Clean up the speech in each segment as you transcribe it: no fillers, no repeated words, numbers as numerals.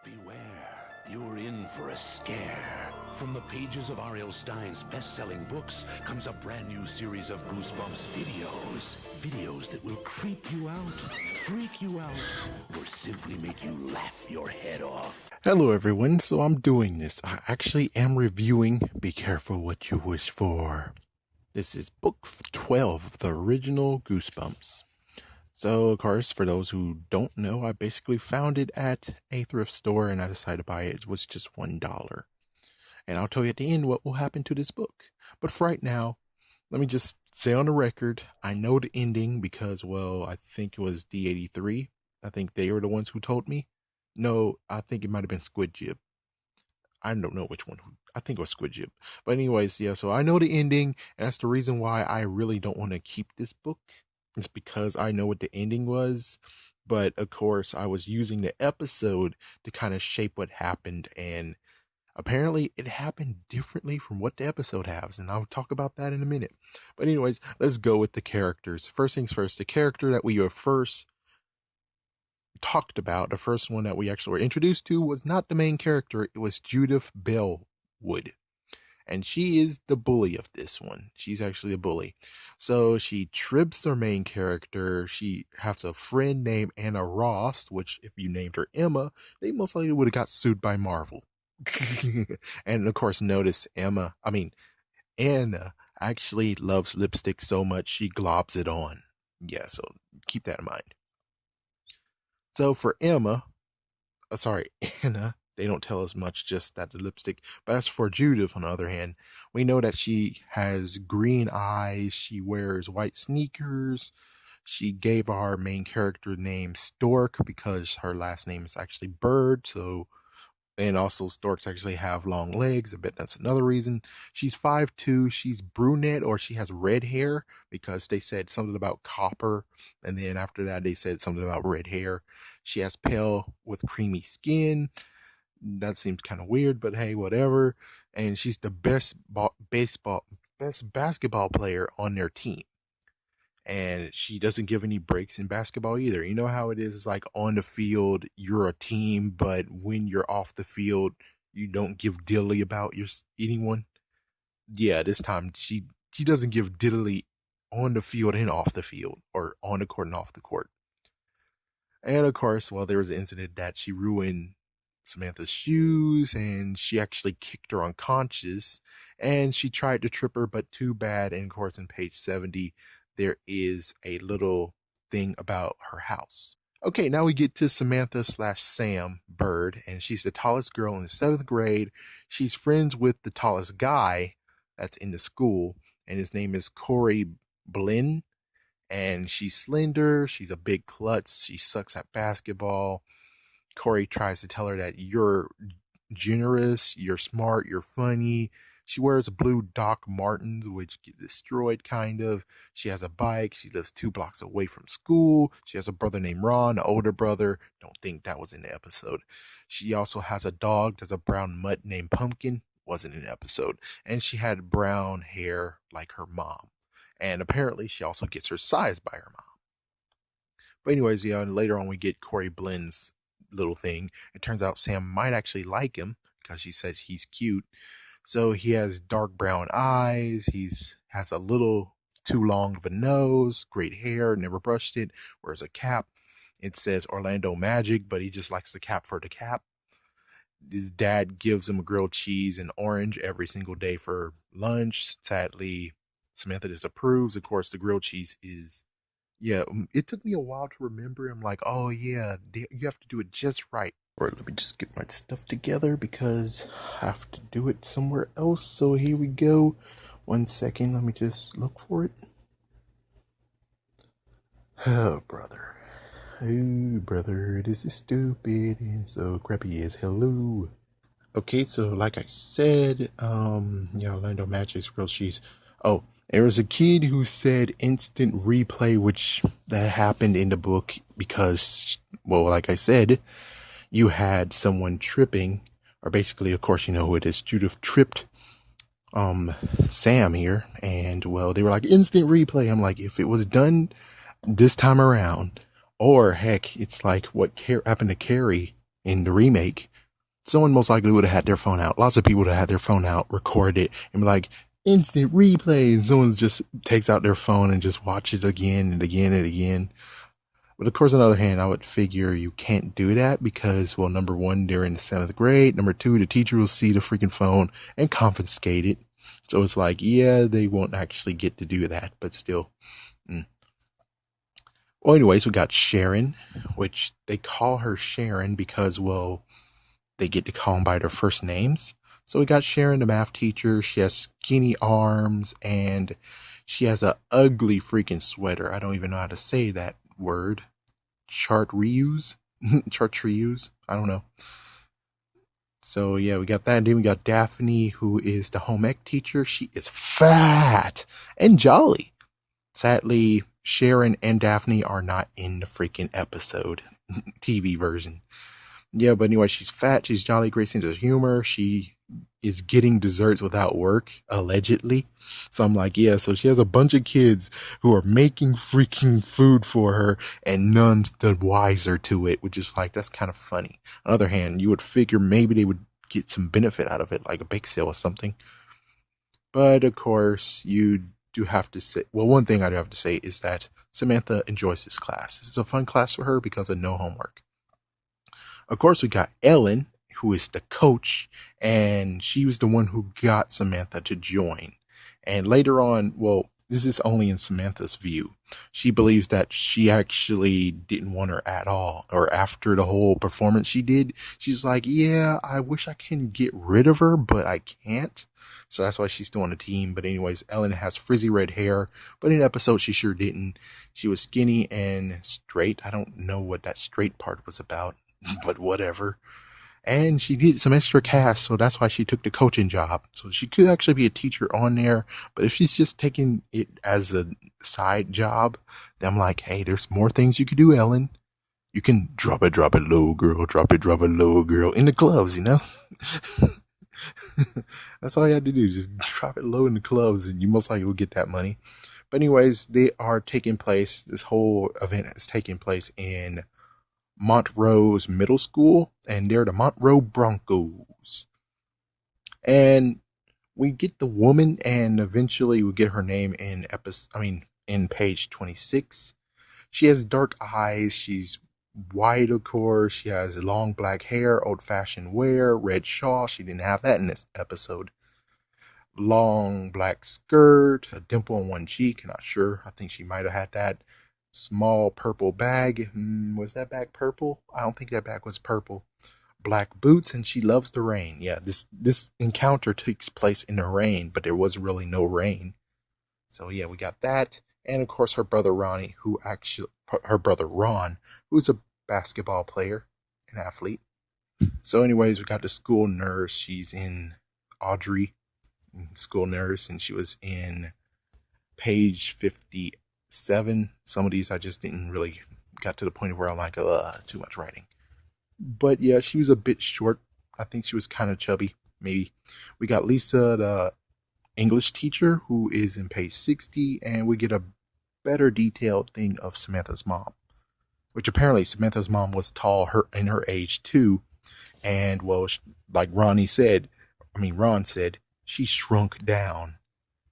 Beware, you're in for a scare. From the pages of R.L. Stine's best-selling books comes a brand new series of Goosebumps videos. Videos that will creep you out, freak you out, or simply make you laugh your head off. Hello everyone, so I'm doing this. I actually am reviewing Be Careful What You Wish For. This is book 12 of the original Goosebumps. So, of course, for those who don't know, I basically found it at a thrift store and I decided to buy it. It was just $1. And I'll tell you at the end what will happen to this book. But for right now, let me just say on the record, I know the ending because, well, I think it was D83. I think they were the ones who told me. No, I think it might have been Squid Jib. I don't know which one. I think it was Squid Jib. But anyways, yeah, so I know the ending, and that's the reason why I really don't want to keep this book. It's because I know what the ending was. But of course, I was using the episode to kind of shape what happened, and apparently it happened differently from what the episode has, and I'll talk about that in a minute. But anyways, let's go with the characters. First things first, the character that we were first talked about, the first one that we actually were introduced to, was not the main character. It was Judith Bellwood. And she is the bully of this one. She's actually a bully. So she trips her main character. She has a friend named Anna Ross, which if you named her Emma, they most likely would have got sued by Marvel. And of course, notice Anna actually loves lipstick so much she globs it on. Yeah, so keep that in mind. So for Anna, they don't tell us much, just that the lipstick. But as for Judith, on the other hand, we know that she has green eyes, she wears white sneakers, she gave our main character name Stork because her last name is actually Bird, and also storks actually have long legs. I bet that's another reason. She's 5'2", she's brunette, or she has red hair, because they said something about copper, and then after that they said something about red hair. She has pale with creamy skin. That seems kind of weird, but hey, whatever. And she's the best basketball player on their team. And she doesn't give any breaks in basketball either. You know how it is? It's like on the field, you're a team, but when you're off the field, you don't give diddly about anyone. Yeah, this time she doesn't give diddly on the field and off the field, or on the court and off the court. And of course, well, there was an incident that she ruined Samantha's shoes, and she actually kicked her unconscious, and she tried to trip her, but too bad. And of course, on page 70, there is a little thing about her house. Okay, now we get to Samantha/Sam Bird, and she's the tallest girl in the 7th grade. She's friends with the tallest guy that's in the school, and his name is Corey Blinn. And she's slender, she's a big klutz, she sucks at basketball. Corey tries to tell her that you're generous, you're smart, you're funny. She wears blue Doc Martens, which get destroyed kind of. She has a bike. She lives 2 blocks away from school. She has a brother named Ron, an older brother. Don't think that was in the episode. She also has a dog. There's a brown mutt named Pumpkin. Wasn't in the episode. And she had brown hair like her mom. And apparently she also gets her size by her mom. But anyways, yeah, and later on we get Corey Blinn's little thing. It turns out Sam might actually like him because she says he's cute. So he has dark brown eyes. Has a little too long of a nose, great hair, never brushed it, wears a cap. It says Orlando Magic, but he just likes the cap for the cap. His dad gives him a grilled cheese and orange every single day for lunch. Sadly, Samantha disapproves. Of course, the grilled cheese is, yeah, it took me a while to remember. I'm like, oh yeah, you have to do it just right. All right, let me just get my stuff together because I have to do it somewhere else. So here we go. 1 second, let me just look for it. Oh, brother. Oh, brother, this is stupid and so crappy as hello. Okay, so like I said, Orlando Magic's grilled cheese. Oh, there was a kid who said instant replay, which that happened in the book because, well, like I said, you had someone tripping, or basically, of course, you know who it is. Judith tripped Sam here, and well, they were like instant replay. I'm like, if it was done this time around, or heck, it's like what happened to Carrie in the remake. someone most likely would have had their phone out. Lots of people would have had their phone out, record it, and be like, instant replay. And someone just takes out their phone and just watch it again and again and again. But of course, on the other hand, I would figure you can't do that because, well, number one, they're in the 7th grade. Number two, the teacher will see the freaking phone and confiscate it. So it's like, yeah, they won't actually get to do that, but still. Well, anyways, we got Sharon, which they call her Sharon because, well, they get to call them by their first names. So we got Sharon, the math teacher. She has skinny arms and she has a ugly freaking sweater. I don't even know how to say that word. Chartreuse? Chartreuse? I don't know. So yeah, we got that. And then we got Daphne, who is the home ec teacher. She is fat and jolly. Sadly, Sharon and Daphne are not in the freaking episode, TV version. Yeah, but anyway, she's fat, she's jolly, great sense of humor. She is getting desserts without work, allegedly. So I'm like, yeah, so she has a bunch of kids who are making freaking food for her and none the wiser to it, which is like, that's kind of funny. On the other hand, you would figure maybe they would get some benefit out of it, like a bake sale or something. But of course, you do have to say, well, one thing I do have to say is that Samantha enjoys this class. This is a fun class for her because of no homework. Of course, we got Ellen, who is the coach, and she was the one who got Samantha to join. And later on, well, this is only in Samantha's view. She believes that she actually didn't want her at all. Or after the whole performance she did, she's like, yeah, I wish I can get rid of her, but I can't. So that's why she's still on the team. But anyways, Ellen has frizzy red hair, but in the episode she sure didn't. She was skinny and straight. I don't know what that straight part was about. But whatever. And she needed some extra cash, so that's why she took the coaching job. So she could actually be a teacher on there, but if she's just taking it as a side job, then I'm like, hey, there's more things you could do, Ellen. You can drop it low, girl. Drop it low, girl. In the clubs, you know? That's all you had to do. Just drop it low in the clubs, and you most likely will get that money. But anyways, they are taking place, this whole event is taking place in Montrose Middle School, and they're the Montrose Broncos. And we get the woman, and eventually we get her name in page 26. She has dark eyes. She's white, of course. She has long black hair, old-fashioned wear, red shawl. She didn't have that in this episode. Long black skirt, a dimple on one cheek. Not sure. I think she might have had that. Small purple bag. Was that bag purple? I don't think that bag was purple. Black boots, and she loves the rain. Yeah, this encounter takes place in the rain, but there was really no rain. So yeah, we got that. And of course her brother Ron, who's a basketball player, an athlete. So anyways, we got the school nurse. She's in Audrey, school nurse, and she was in page 57. Some of these I just didn't really got to the point where I'm like, too much writing. But yeah, she was a bit short. I think she was kind of chubby, maybe. We got Lisa, the English teacher, who is in page 60, and we get a better detailed thing of Samantha's mom, which apparently Samantha's mom was tall in her age too. And well, like Ron said, she shrunk down.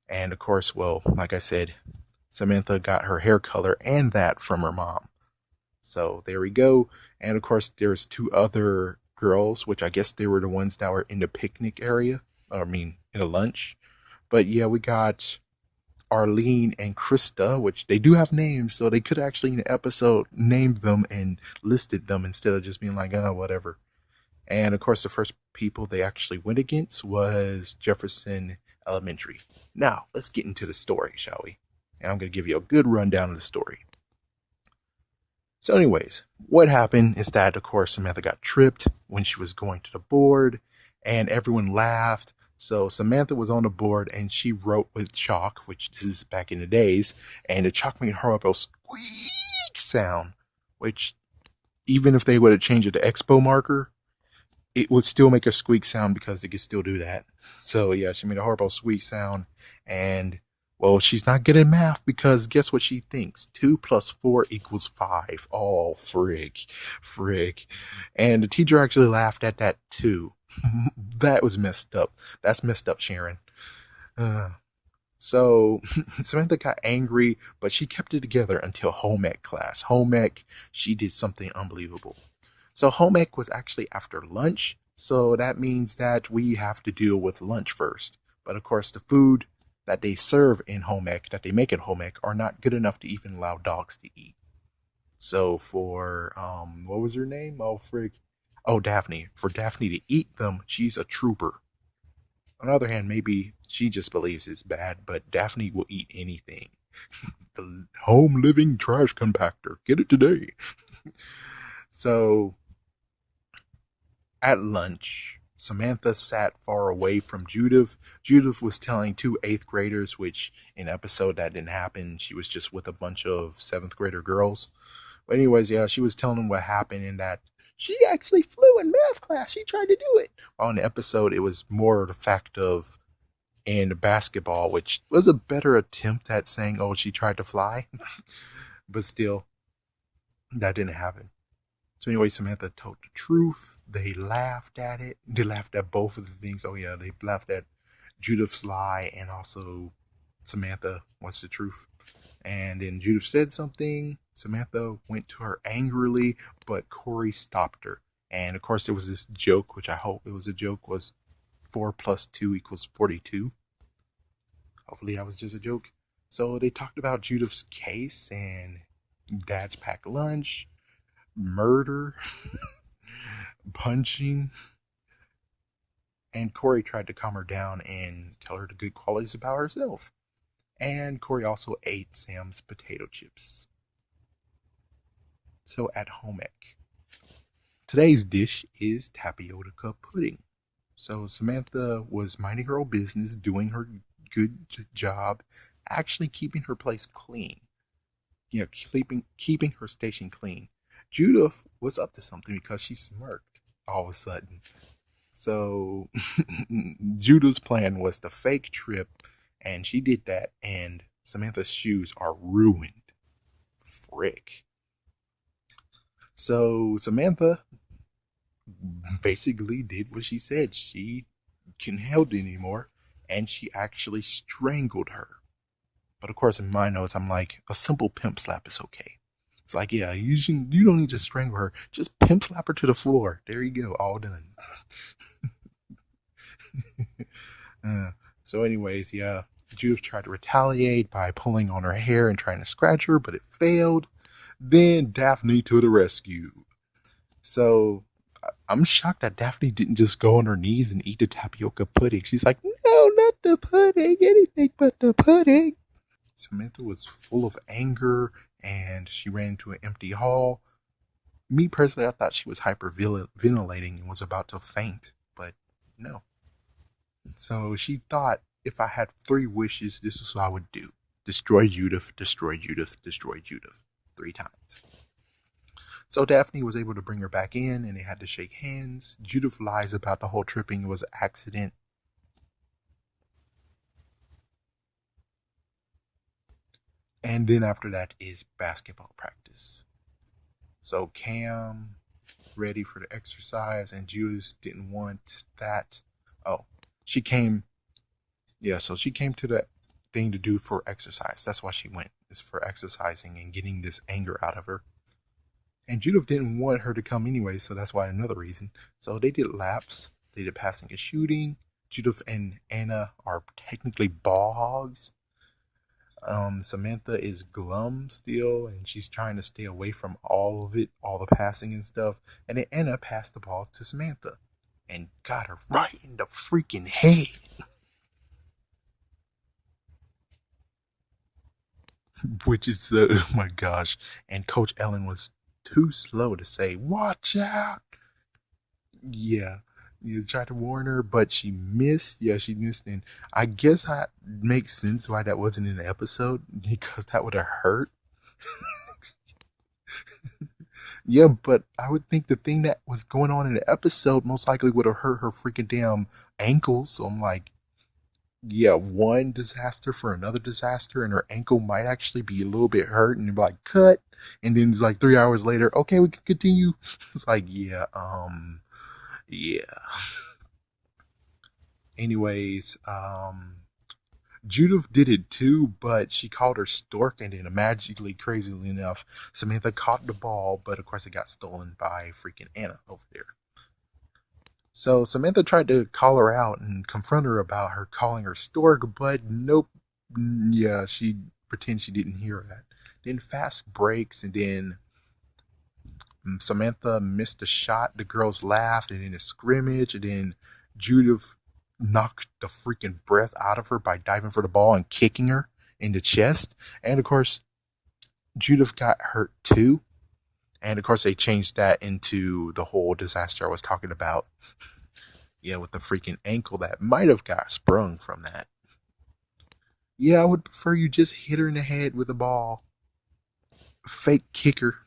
And of course, well, like I said, Samantha got her hair color and that from her mom. So there we go. And of course, there's two other girls, which I guess they were the ones that were in the picnic area. In a lunch. But yeah, we got Arlene and Krista, which they do have names. So they could actually in the episode named them and listed them instead of just being like, whatever. And of course, the first people they actually went against was Jefferson Elementary. Now, let's get into the story, shall we? And I'm going to give you a good rundown of the story. So anyways, what happened is that, of course, Samantha got tripped when she was going to the board, and everyone laughed. So Samantha was on the board, and she wrote with chalk, which this is back in the days, and the chalk made her up a squeak sound, which even if they would have changed it to Expo marker, it would still make a squeak sound because they could still do that. So yeah, she made a horrible squeak sound, and Well, she's not good at math because guess what she thinks? 2 plus 4 equals 5. Oh, frick. And the teacher actually laughed at that too. That was messed up. That's messed up, Sharon. Uh, so Samantha got angry, but she kept it together until home ec class. Home ec, she did something unbelievable. So home ec was actually after lunch. So that means that we have to deal with lunch first. But of course, the food that they serve in home ec, that they make at home ec, are not good enough to even allow dogs to eat. So for what was her name? Oh frig. Oh, Daphne. For Daphne to eat them, she's a trooper. On the other hand, maybe she just believes it's bad, but Daphne will eat anything. The home living trash compactor. Get it today. So at lunch, Samantha sat far away from Judith. Judith was telling two eighth graders, which in episode that didn't happen. She was just with a bunch of seventh grader girls. But anyways, yeah, she was telling them what happened and that she actually flew in math class. She tried to do it. On the episode, it was more the fact of in basketball, which was a better attempt at saying, oh, she tried to fly. But still, that didn't happen. So anyway, Samantha told the truth. They laughed at it. They laughed at both of the things. Oh yeah, they laughed at Judith's lie and also Samantha, what's the truth? And then Judith said something. Samantha went to her angrily, but Corey stopped her. And of course, there was this joke, which I hope it was a joke, was 4 plus 2 equals 42. Hopefully that was just a joke. So they talked about Judith's case and Dad's packed lunch, murder, punching. And Corey tried to calm her down and tell her the good qualities about herself. And Corey also ate Sam's potato chips. So at home ec, today's dish is tapioca pudding. So Samantha was minding her own business, doing her good job, actually keeping her place clean. Keeping her station clean. Judith was up to something because she smirked all of a sudden. So Judith's plan was to fake trip, and she did that, and Samantha's shoes are ruined. Frick. So Samantha basically did what she said. She couldn't hold it anymore, and she actually strangled her. But of course, in my notes, I'm like, a simple pimp slap is okay. It's like, yeah, you don't need to strangle her. Just pimp slap her to the floor. There you go, all done. So anyways, yeah, Judith tried to retaliate by pulling on her hair and trying to scratch her, but it failed. Then Daphne to the rescue. So I'm shocked that Daphne didn't just go on her knees and eat the tapioca pudding. She's like, no, not the pudding, anything but the pudding. Samantha was full of anger and she ran into an empty hall. Me personally, I thought she was hyperventilating and was about to faint, but no. So she thought if I had 3 wishes, this is what I would do. Destroy Judith, destroy Judith, destroy Judith. 3 times. So Daphne was able to bring her back in and they had to shake hands. Judith lies about the whole tripping was an accident. And then after that is basketball practice. So Cam ready for the exercise and Judith didn't want that. Oh, she came. Yeah, so she came to the thing to do for exercise. That's why she went. It's for exercising and getting this anger out of her. And Judith didn't want her to come anyway, so that's why another reason. So they did laps. They did passing and shooting. Judith and Anna are technically ball hogs. Samantha is glum still, and she's trying to stay away from all of it, all the passing and stuff. And then Anna passed the ball to Samantha and got her right in the freaking head. Which is, oh my gosh. And Coach Ellen was too slow to say, watch out. Yeah. You tried to warn her, but she missed. Yeah, she missed. And I guess that makes sense why that wasn't in the episode, because that would have hurt. Yeah, but I would think the thing that was going on in the episode most likely would have hurt her freaking damn ankles. So I'm like, yeah, one disaster for another disaster, and her ankle might actually be a little bit hurt, and you're like, cut. And then it's like 3 hours later, okay, we can continue. It's like, yeah. Anyways, Judith did it too, but she called her stork, and then magically, crazily enough, Samantha caught the ball, but of course it got stolen by freaking Anna over there. So Samantha tried to call her out and confront her about her calling her stork, but nope. Yeah, she pretends she didn't hear that. Then fast breaks, and then Samantha missed a shot. The girls laughed, and then a scrimmage, and then Judith knocked the freaking breath out of her by diving for the ball and kicking her in the chest. And of course, Judith got hurt too. And of course, they changed that into the whole disaster I was talking about. Yeah, with the freaking ankle that might have got sprung from that. Yeah, I would prefer you just hit her in the head with a ball. Fake kicker.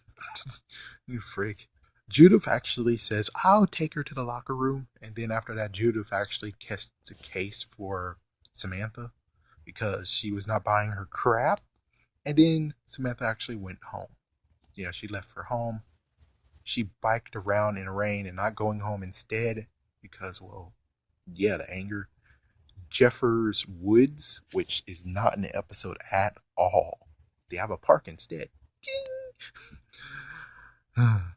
You freak. Judith actually says, I'll take her to the locker room. And then after that, Judith actually catched the case for Samantha because she was not buying her crap. And then Samantha actually went home. Yeah, she left for home. She biked around in the rain and not going home instead because, well, yeah, the anger. Jeffers Woods, which is not in the episode at all. They have a park instead. Ding!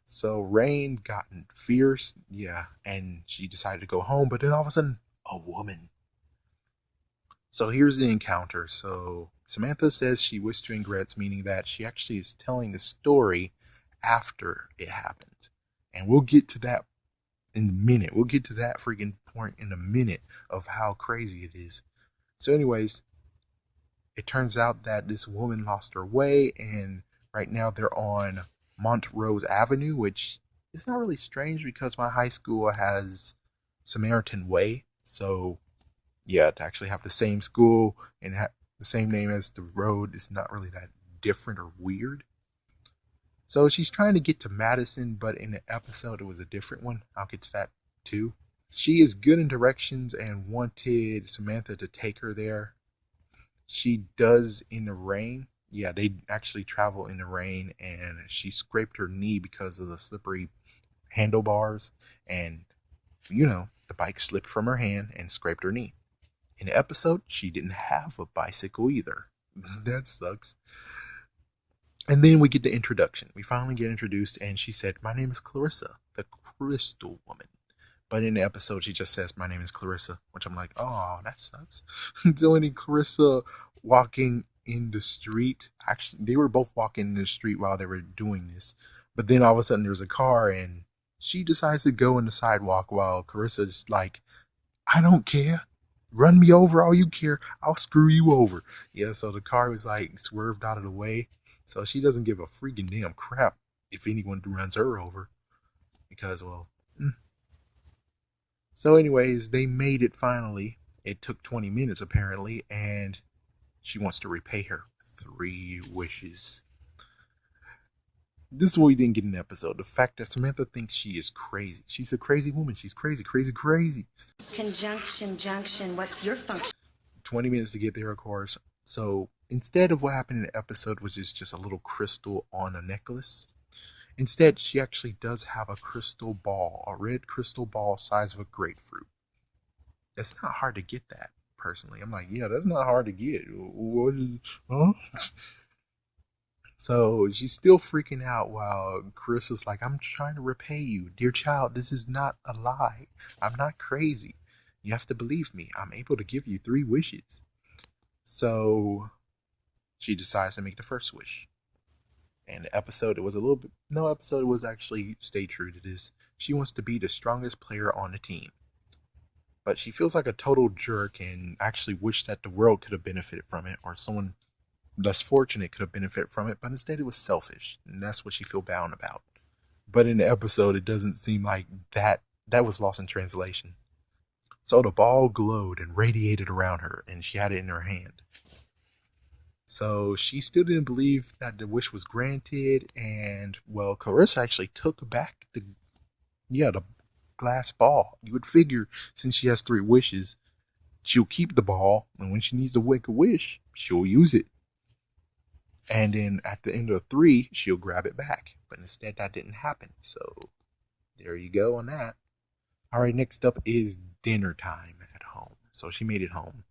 So Rain gotten fierce, yeah, and she decided to go home, but then all of a sudden, a woman. So here's the encounter. So Samantha says she wished to regrets, meaning that she actually is telling the story after it happened. And we'll get to that in a minute. We'll get to that freaking point in a minute of how crazy it is. So anyways, it turns out that this woman lost her way, and right now they're on Montrose Avenue, which is not really strange because my high school has Samaritan Way. So yeah, to actually have the same school and the same name as the road is not really that different or weird. So she's trying to get to Madison, but in the episode it was a different one. I'll get to that too. She is good in directions and wanted Samantha to take her there. She does in the rain. Yeah, they actually travel in the rain, and she scraped her knee because of the slippery handlebars, and the bike slipped from her hand and scraped her knee. In the episode, she didn't have a bicycle either. That sucks. And then we get the introduction. We finally get introduced, and she said, my name is Clarissa, the Crystal Woman. But in the episode, she just says, my name is Clarissa, which I'm like, oh, that sucks. Doing Clarissa walking in the street. Actually, they were both walking in the street while they were doing this. But then all of a sudden, there's a car, and she decides to go in the sidewalk while Clarissa's like, I don't care. Run me over all you care. I'll screw you over. Yeah, so the car was like swerved out of the way. So she doesn't give a freaking damn crap if anyone runs her over. Because, well. So anyways, they made it finally. It took 20 minutes apparently. And she wants to repay her 3 wishes. This is what we didn't get in the episode. The fact that Samantha thinks she is crazy. She's a crazy woman. She's crazy, crazy, crazy. Conjunction, junction, what's your function? 20 minutes to get there, of course. So instead of what happened in the episode, which is just a little crystal on a necklace, instead she actually does have a crystal ball, a red crystal ball size of a grapefruit. It's not hard to get that, personally. I'm like, yeah, that's not hard to get. What is, huh? So she's still freaking out while Chris is like, I'm trying to repay you. Dear child, this is not a lie. I'm not crazy. You have to believe me. I'm able to give you 3 wishes. So she decides to make the first wish. And the episode, it was a little bit, no episode was actually stay true to this. She wants to be the strongest player on the team. But she feels like a total jerk and actually wish that the world could have benefited from it, or someone less fortunate could have benefited from it, but instead it was selfish, and that's what she feel bound about. But in the episode, it doesn't seem like that was lost in translation. So the ball glowed and radiated around her, and she had it in her hand. So she still didn't believe that the wish was granted, and well, Clarissa actually took back the glass ball. You would figure since she has 3 wishes, she'll keep the ball, and when she needs to make a wish, she'll use it. And then at the end of 3, she'll grab it back. But instead, that didn't happen. So there you go on that. All right, next up is dinner time at home. So she made it home.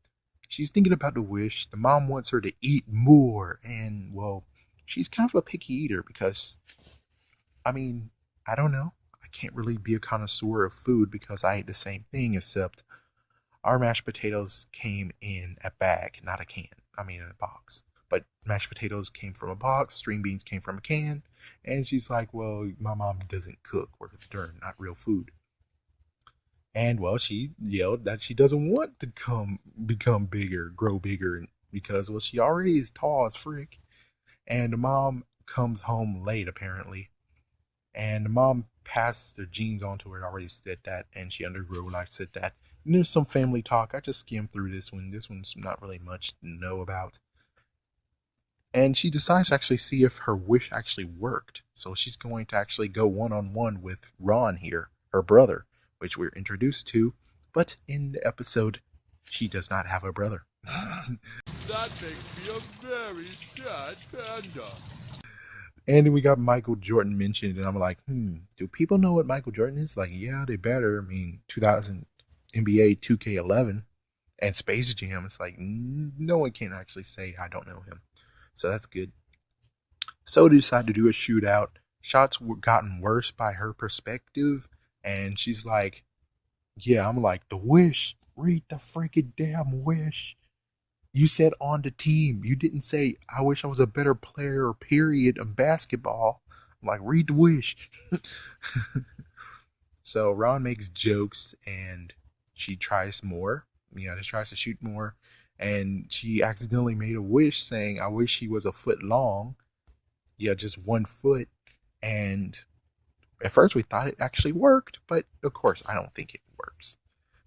She's thinking about the wish. The mom wants her to eat more. And, well, she's kind of a picky eater because, I mean, I don't know. I can't really be a connoisseur of food because I ate the same thing, except our mashed potatoes came in a bag, not a can. I mean, in a box. But mashed potatoes came from a box, string beans came from a can, and she's like, well, my mom doesn't cook. We're not real food. And, well, she yelled that she doesn't want to become bigger, grow bigger, because, well, she already is tall as frick. And the mom comes home late, apparently. And the mom passed the genes on to her, already said that, and she undergrew when I said that. And there's some family talk. I just skimmed through this one. This one's not really much to know about. And she decides to actually see if her wish actually worked. So she's going to actually go one-on-one with Ron here, her brother, which we're introduced to. But in the episode, she does not have a brother. That makes me a very sad panda. And then we got Michael Jordan mentioned, and I'm like, do people know what Michael Jordan is? Like, yeah, they better. I mean, 2000 NBA 2K11 and Space Jam. It's like, no one can actually say I don't know him. So that's good. So they decided to do a shootout. Shots were gotten worse by her perspective. And she's like, yeah, I'm like, the wish. Read the freaking damn wish. You said on the team. You didn't say, I wish I was a better player, period, of basketball. I'm like, read the wish. So Ron makes jokes and she tries more. She tries to shoot more. And she accidentally made a wish saying, I wish he was a foot long. Yeah, just 1 foot. And at first we thought it actually worked, but of course I don't think it works.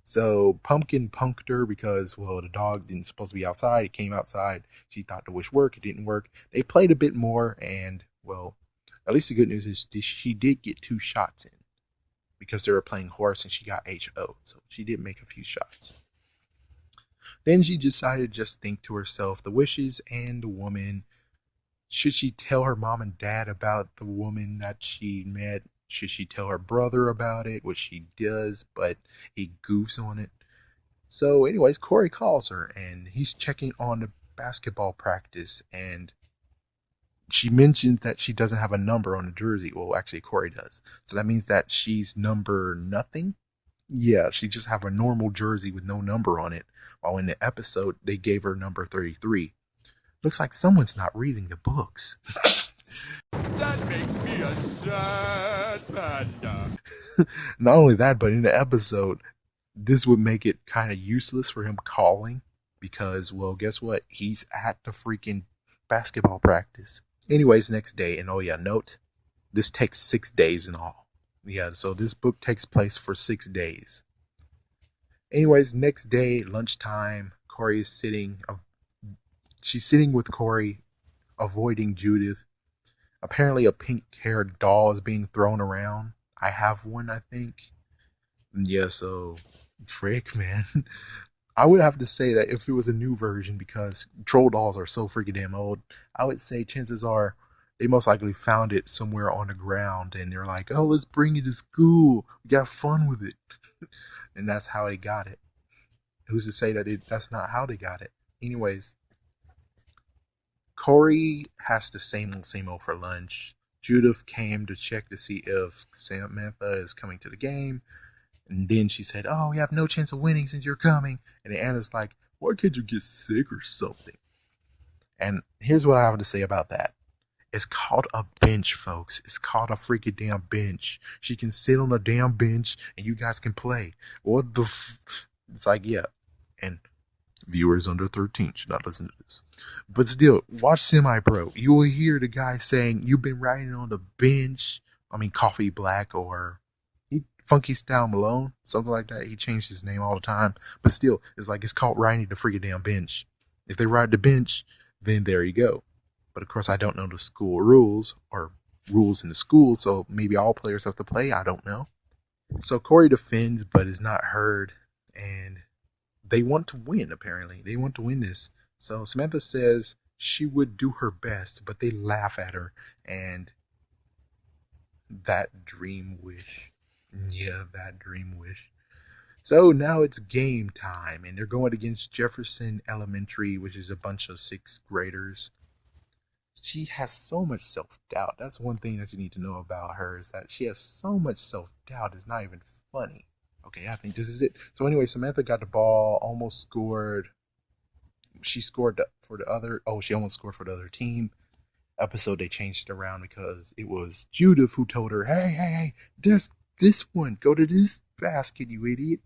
So Pumpkin punked her because, well, the dog didn't supposed to be outside. It came outside. She thought the wish worked. It didn't work. They played a bit more, and, well, at least the good news is she did get 2 shots in because they were playing horse and she got HO. So she did make a few shots. Then she decided to just think to herself the wishes and the woman. Should she tell her mom and dad about the woman that she met? Should she tell her brother about it? Which she does, but he goofs on it. So anyways, Corey calls her and he's checking on the basketball practice, and she mentions that she doesn't have a number on the jersey. Well, actually Corey does. So that means that she's number nothing? Yeah, she just have a normal jersey with no number on it. While in the episode, they gave her number 33. Looks like someone's not reading the books. That makes me a sad panda. Not only that, but in the episode, this would make it kind of useless for him calling because, well, guess what? He's at the freaking basketball practice. Anyways, next day, and oh yeah, note, this takes 6 days in all. Yeah, so this book takes place for 6 days. Anyways, next day, lunchtime, Corey is she's sitting with Corey, avoiding Judith. Apparently a pink-haired doll is being thrown around. I have one, I think. Yeah, so, frick, man. I would have to say that if it was a new version, because troll dolls are so freaking damn old, I would say chances are they most likely found it somewhere on the ground and they're like, oh, let's bring it to school. We got fun with it. And that's how they got it. Who's to say that that's not how they got it? Anyways, Corey has the same old for lunch. Judith came to check to see if Samantha is coming to the game. And then she said, oh, we have no chance of winning since you're coming. And Anna's like, why can't you get sick or something? And here's what I have to say about that. It's called a bench, folks. It's called a freaking damn bench. She can sit on a damn bench and you guys can play. What the It's like, yeah. And viewers under 13 should not listen to this. But still, watch Semi-Pro. You will hear the guy saying, you've been riding on the bench. I mean, Coffee Black or Funky Style Malone, something like that. He changed his name all the time. But still, it's like it's called riding the freaking damn bench. If they ride the bench, then there you go. But of course, I don't know the school rules or rules in the school, so maybe all players have to play. I don't know. So Corey defends, but is not heard. And they want to win, apparently. They want to win this. So Samantha says she would do her best, but they laugh at her. And that dream wish. Yeah, that dream wish. So now it's game time, and they're going against Jefferson Elementary, which is a bunch of sixth graders. She has so much self-doubt. That's one thing that you need to know about her, is that she has so much self-doubt. It's not even funny. Okay, I think this is it. So anyway, Samantha got the ball, almost scored. She scored for the other. Oh, she almost scored for the other team. Episode, they changed it around because it was Judith who told her, hey, this one. Go to this basket, you idiot.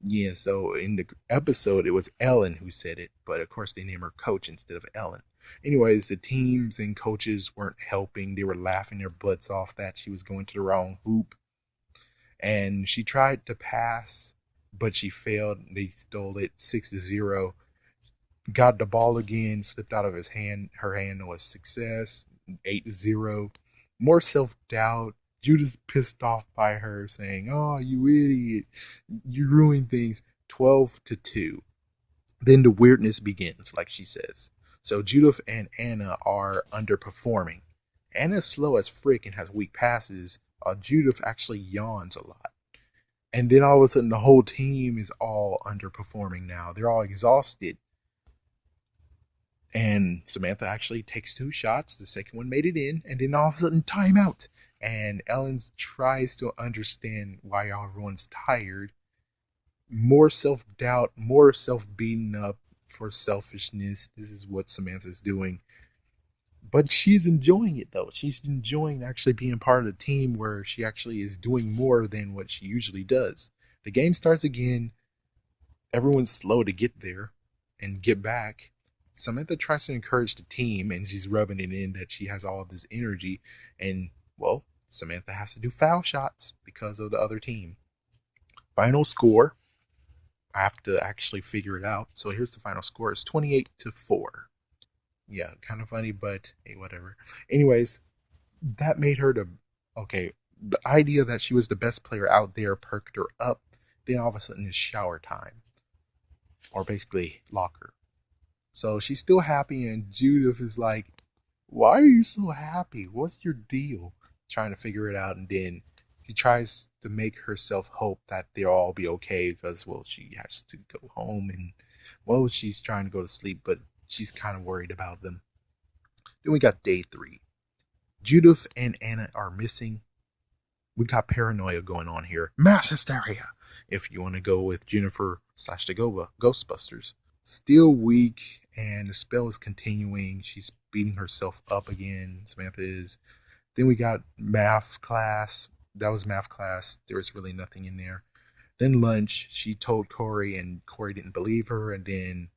Yeah, so in the episode, it was Ellen who said it, but of course they named her Coach instead of Ellen. Anyways, the teams and coaches weren't helping. They were laughing their butts off that she was going to the wrong hoop. And she tried to pass, but she failed. They stole it 6-0. Got the ball again, slipped out of her hand, was success, 8-0. More self-doubt. Judah's pissed off by her, saying, oh, you idiot, you ruined things, 12-2. Then the weirdness begins, like she says. So Judith and Anna are underperforming. Anna's slow as frick and has weak passes. Judith actually yawns a lot. And then all of a sudden the whole team is all underperforming now. They're all exhausted. And Samantha actually takes 2 shots. The second one made it in. And then all of a sudden, timeout. And Ellen tries to understand why everyone's tired. More self-doubt, more self-beating up for selfishness. This is what Samantha's doing. But she's enjoying it, though. She's enjoying actually being part of the team where she actually is doing more than what she usually does. The game starts again. Everyone's slow to get there and get back. Samantha tries to encourage the team, and she's rubbing it in that she has all of this energy. And, well, Samantha has to do foul shots because of the other team. Final score. I have to actually figure it out. So here's the final score. It's 28-4. Yeah, kind of funny, but hey, whatever. Anyways, that made her the idea that she was the best player out there perked her up. Then all of a sudden it's shower time. Or basically locker. So she's still happy, and Judith is like, why are you so happy? What's your deal? Trying to figure it out, and then she tries to make herself hope that they'll all be okay because, well, she has to go home, and, well, she's trying to go to sleep, but she's kind of worried about them. Then we got day 3. Judith and Anna are missing. We got paranoia going on here. Mass hysteria, if you want to go with Jennifer / the Ghostbusters. Still weak, and the spell is continuing. She's beating herself up again. Samantha is. Then we got math class. That was math class. There was really nothing in there. Then lunch. She told Corey, and Corey didn't believe her. And then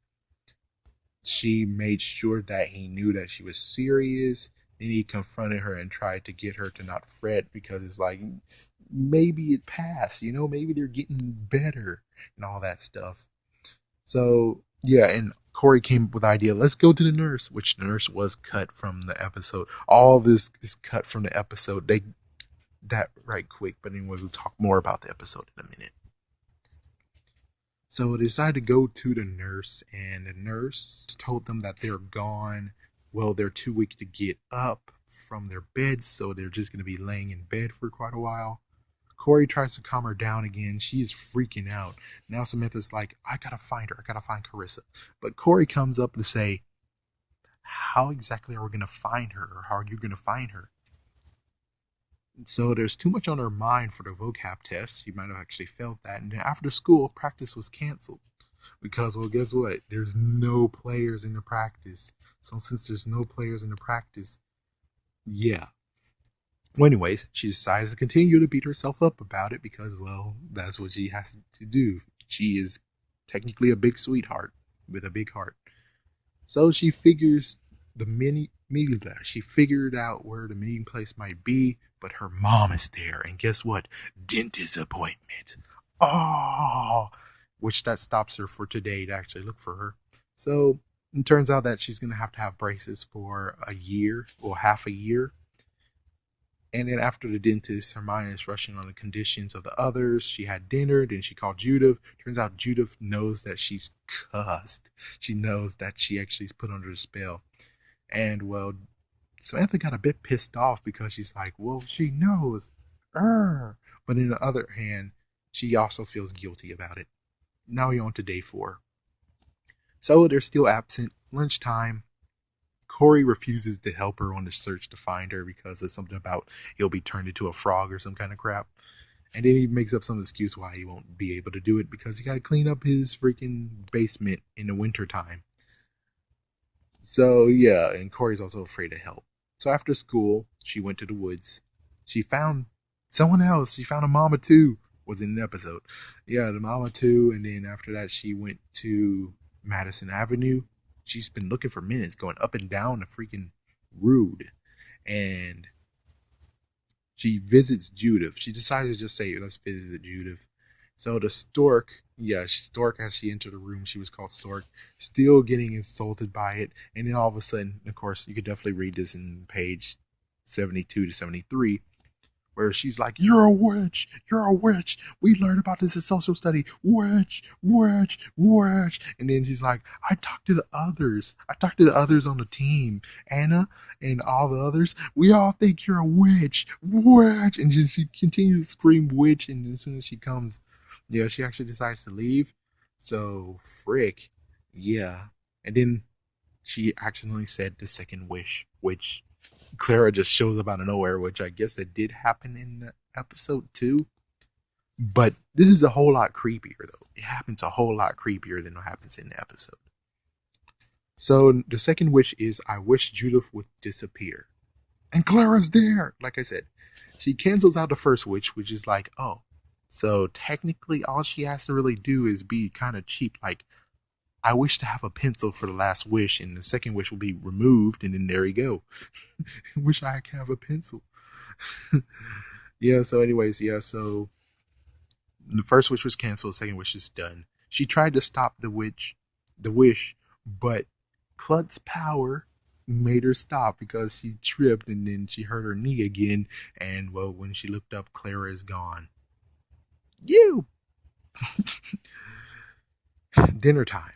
she made sure that he knew that she was serious. Then he confronted her and tried to get her to not fret, because it's like, maybe it passed. Maybe they're getting better and all that stuff. So, yeah, and Corey came up with the idea, let's go to the nurse, which the nurse was cut from the episode. All this is cut from the episode. That right quick, but anyway, we'll talk more about the episode in a minute. So they decided to go to the nurse, and the nurse told them that they're gone. Well, they're too weak to get up from their beds, so they're just going to be laying in bed for quite a while. Corey tries to calm her down again. She is freaking out. Now Samantha's like, I gotta find her. I gotta find Clarissa. But Corey comes up to say, how exactly are we going to find her? Or how are you going to find her? So there's too much on her mind for the vocab test. She might have actually felt that. And then after school, practice was canceled. Because, well, guess what? There's no players in the practice. So since there's no players in the practice, yeah. Well, anyways, she decides to continue to beat herself up about it because, well, that's what she has to do. She is technically a big sweetheart with a big heart. So she figures she figured out where the meeting place might be, but her mom is there. And guess what? Dentist appointment. Oh, which that stops her for today to actually look for her. So it turns out that she's going to have braces for a year or half a year. And then after the dentist, Hermione is rushing on the conditions of the others. She had dinner, then she called Judith. Turns out Judith knows that she's cussed. She knows that she actually is put under a spell. And, well, Samantha got a bit pissed off because she's like, well, she knows. But on the other hand, she also feels guilty about it. Now we're on to day 4. So they're still absent. Lunchtime. Corey refuses to help her on the search to find her because of something about he'll be turned into a frog or some kind of crap. And then he makes up some excuse why he won't be able to do it because he got to clean up his freaking basement in the winter time. So, yeah, and Corey's also afraid to help. So after school, she went to the woods. She found someone else. She found a mama too. Was in an episode. Yeah, the mama too. And then after that, she went to Madison Avenue. She's been looking for minutes, going up and down the freaking road. And she visits Judith. She decides to just say, let's visit Judith. So the stork, Stork, as she entered the room, she was called Stork, still getting insulted by it. And then all of a sudden, of course, you could definitely read this in page 72 to 73, where she's like, you're a witch, we learned about this in social study, witch. And then she's like, I talked to the others on the team, Anna and all the others, we all think you're a witch. And then she continues to scream witch, and as soon as she comes, she actually decides to leave. So frick, and then she accidentally said the second wish, which Clara just shows up out of nowhere, which I guess that did happen in episode 2. But this is a whole lot creepier, though. It happens a whole lot creepier than what happens in the episode. So the second wish is, I wish Judith would disappear. And Clara's there. Like I said, she cancels out the first wish, which is like, oh, so technically all she has to really do is be kind of cheap, like, I wish to have a pencil for the last wish, and the second wish will be removed, and then there you go. Wish I could have a pencil. So anyways, so the first wish was canceled, the second wish is done. She tried to stop the wish, but Clut's power made her stop because she tripped, and then she hurt her knee again, and, well, when she looked up, Clara is gone. Dinner time.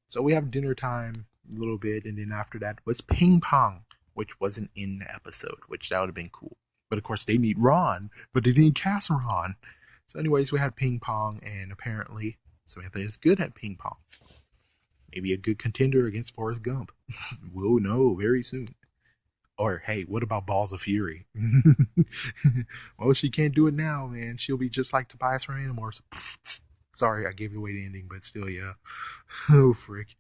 So we have dinner time a little bit, and then after that was ping pong, which wasn't in the episode, which that would have been cool. But of course they need Ron, but they didn't cast Ron. So anyways, we had ping pong, and apparently Samantha is good at ping pong. Maybe a good contender against Forrest Gump. We'll know very soon. Or, hey, what about Balls of Fury? Well, she can't do it now, man. She'll be just like Tobias from Animorphs. Sorry, I gave away the ending, but still, Oh, frick.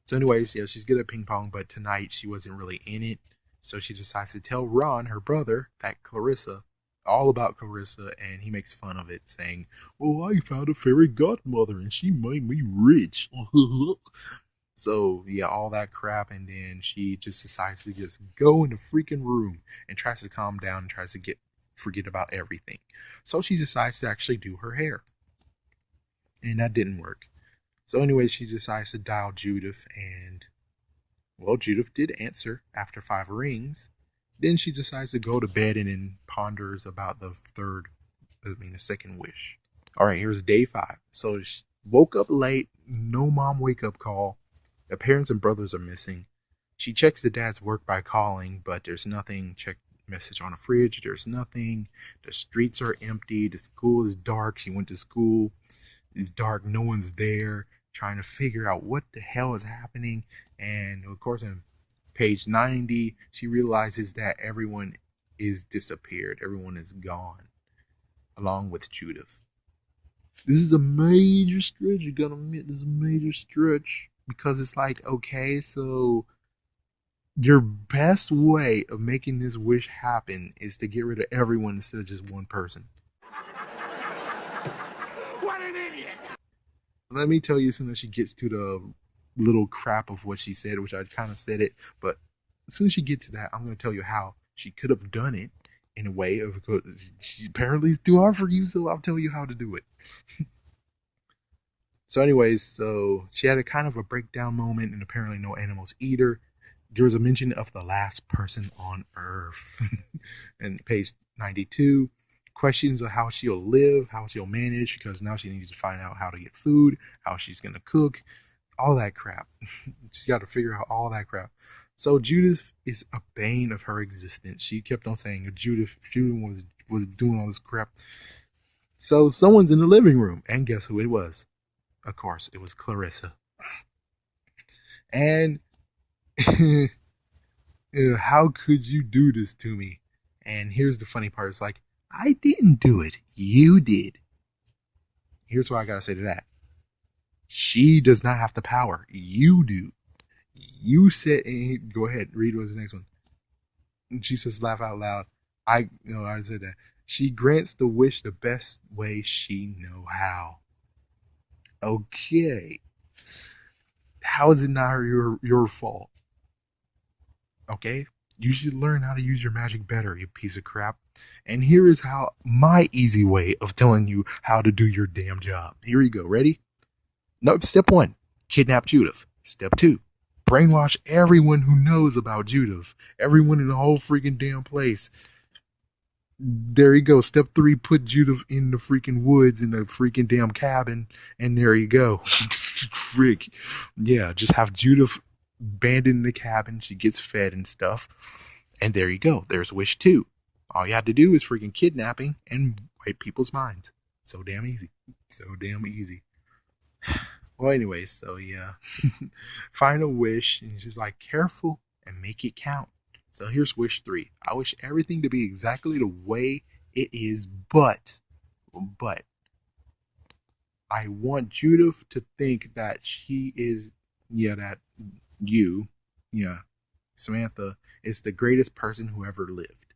So anyways, she's good at ping pong, but tonight she wasn't really in it. So she decides to tell Ron, her brother, that Clarissa, all about Clarissa, and he makes fun of it, saying, well, I found a fairy godmother, and she made me rich. So, all that crap, and then she just decides to just go in the freaking room and tries to calm down and tries to forget about everything. So she decides to actually do her hair. And that didn't work. So anyway, she decides to dial Judith, and, well, Judith did answer after 5 rings. Then she decides to go to bed and then ponders about the second wish. All right, here's day 5. So she woke up late, no mom wake-up call. The parents and brothers are missing. She checks the dad's work by calling, but there's nothing. Check message on the fridge, there's nothing. The streets are empty. The school is dark. She went to school. It's dark, no one's there, trying to figure out what the hell is happening. And of course, on page 90, she realizes that everyone is disappeared. Everyone is gone, along with Judith. This is a major stretch. You gotta admit, this is a major stretch, because it's like, okay, so your best way of making this wish happen is to get rid of everyone instead of just one person. Let me tell you, as soon as she gets to the little crap of what she said, which I kind of said it, but as soon as she gets to that, I'm going to tell you how she could have done it in a way of, she apparently is too hard for you, so I'll tell you how to do it. So anyways, so she had a kind of a breakdown moment, and apparently no animals eat her. there was a mention of the last person on Earth. And page 92, questions of how she'll live, how she'll manage, because now she needs to find out how to get food, how she's going to cook, all that crap. She got to figure out all that crap. So Judith is a bane of her existence. She kept on saying Judith was doing all this crap. So someone's in the living room, and guess who it was? Of course, it was Clarissa. And how could you do this to me? And here's the funny part. It's like, I didn't do it. You did. Here's what I got to say to that. She does not have the power. You do. You said, go ahead, read what's the next one. And she says, laugh out loud. I said that. She grants the wish the best way she know how. Okay. How is it not your fault? Okay? You should learn how to use your magic better, you piece of crap. And here is how my easy way of telling you how to do your damn job. Here you go. Ready? No, step 1, kidnap Judith. Step 2, brainwash everyone who knows about Judith. Everyone in the whole freaking damn place. There you go. Step 3, put Judith in the freaking woods in the freaking damn cabin. And there you go. Frick. Yeah, just have Judith abandoned in the cabin. She gets fed and stuff. And there you go. There's wish 2. All you had to do is freaking kidnapping and wipe people's minds. So damn easy. So damn easy. Well, anyways, so yeah. Find a wish and just like careful and make it count. So here's wish 3. I wish everything to be exactly the way it is, but I want Judith to think that she is, that you, Samantha is the greatest person who ever lived.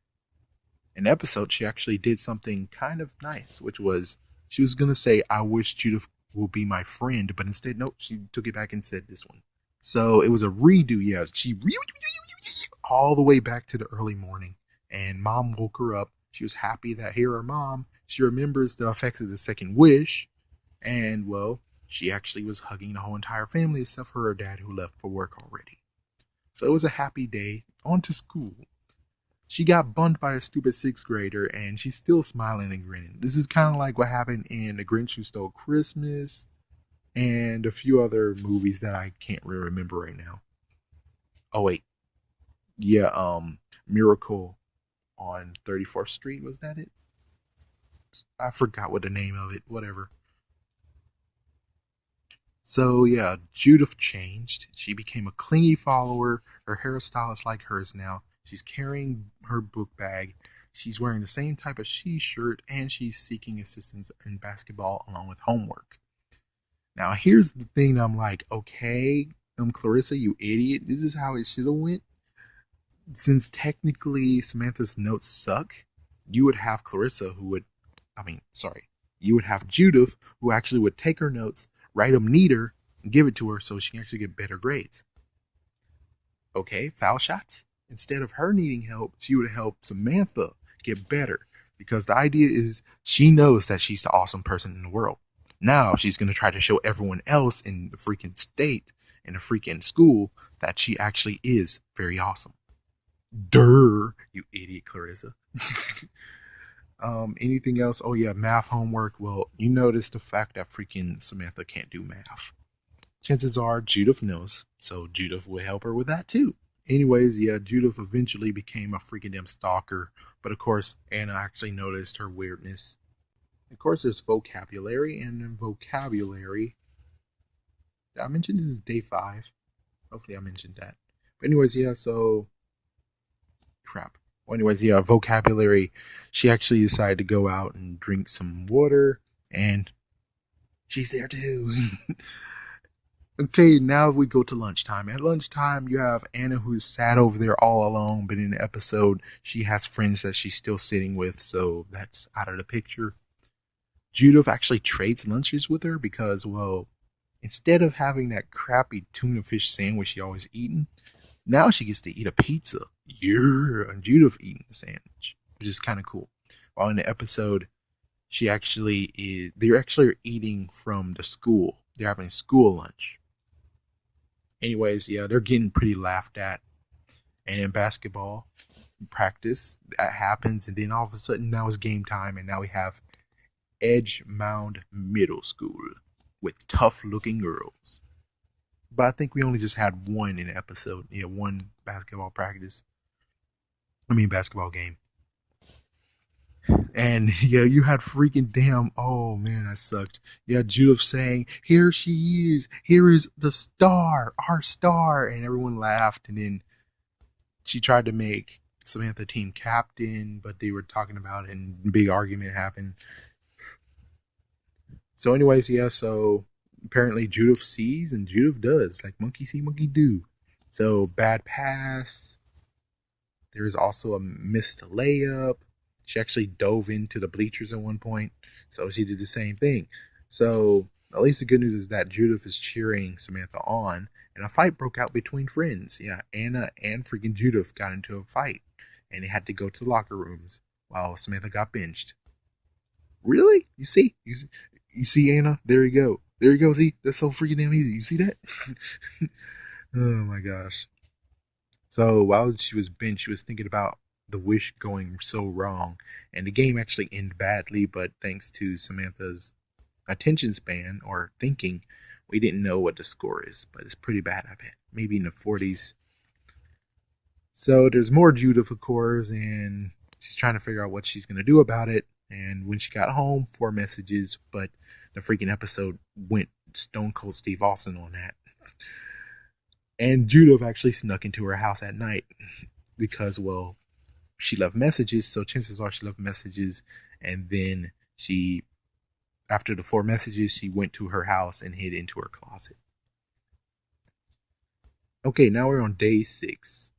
In the episode, she actually did something kind of nice, which was she was going to say, I wish Judith will be my friend, but instead, nope, she took it back and said this one. So it was a redo, she all the way back to the early morning, and Mom woke her up. She was happy that here her Mom, she remembers the effects of the second wish, and well, she actually was hugging the whole entire family except for her dad who left for work already. So it was a happy day, on to school. She got bumped by a stupid 6th grader, and she's still smiling and grinning. This is kind of like what happened in The Grinch Who Stole Christmas and a few other movies that I can't really remember right now. Oh, wait. Yeah, Miracle on 34th Street, was that it? I forgot what the name of it, whatever. So yeah, Judith changed. She became a clingy follower. Her hairstyle is like hers now. She's carrying her book bag. She's wearing the same type of shirt, and she's seeking assistance in basketball along with homework. Now here's the thing. I'm like, okay, Clarissa, you idiot. This is how it should have went. Since technically Samantha's notes suck, you would have you would have Judith, who actually would take her notes, write them neater, and give it to her so she can actually get better grades. Okay, foul shots. Instead of her needing help, she would help Samantha get better, because the idea is she knows that she's the awesome person in the world. Now she's going to try to show everyone else in the freaking state, in the freaking school, that she actually is very awesome. Durr, you idiot, Clarissa. Anything else? Oh yeah, math homework. Well, you notice the fact that freaking Samantha can't do math. Chances are Judith knows, so Judith will help her with that too. Anyways, yeah, Judith eventually became a freaking damn stalker, but of course, Anna actually noticed her weirdness. Of course, there's vocabulary, and in vocabulary, did I mention this is day 5? Hopefully I mentioned that. But anyways, yeah, so crap. Well, anyways, yeah, vocabulary. She actually decided to go out and drink some water, and she's there too. Okay, now we go to lunchtime. At lunchtime, you have Anna, who's sat over there all alone, but in the episode, she has friends that she's still sitting with, so that's out of the picture. Judith actually trades lunches with her because, well, instead of having that crappy tuna fish sandwich she always eaten, now she gets to eat a pizza. Yeah, and Judith eating the sandwich, which is kind of cool. While in the episode, they're actually eating from the school. They're having school lunch. Anyways, yeah, they're getting pretty laughed at. And in basketball practice, that happens, and then all of a sudden now it's game time, and now we have Edgemount Middle School with tough looking girls. But I think we only just had one in the episode. Yeah, one basketball practice. Basketball game. And yeah, you had freaking damn. Oh man, that sucked. You had Judith saying, "Here she is. Here is the star, our star," and everyone laughed. And then she tried to make Samantha team captain, but they were talking about it, and a big argument happened. So, anyways, yeah. So apparently Judith sees and Judith does, like monkey see, monkey do. So bad pass. There's also a missed layup. She actually dove into the bleachers at one point, so she did the same thing. So at least the good news is that Judith is cheering Samantha on, and a fight broke out between friends. Yeah, Anna and freaking Judith got into a fight, and they had to go to the locker rooms while Samantha got benched. Really? You see, Anna? There you go. There you go. See, that's so freaking damn easy. You see that? Oh my gosh. So while she was benched, she was thinking about the wish going so wrong, and the game actually ended badly, but thanks to Samantha's attention span or thinking, we didn't know what the score is, but it's pretty bad, I bet. Maybe in the 40s. So there's more Judith, of course, and she's trying to figure out what she's going to do about it. And when she got home, 4 messages, but the freaking episode went Stone Cold Steve Austin on that. And Judith actually snuck into her house at night because, well, she left messages, so chances are she left messages, and then after the 4 messages, she went to her house and hid into her closet. Okay, now we're on day 6.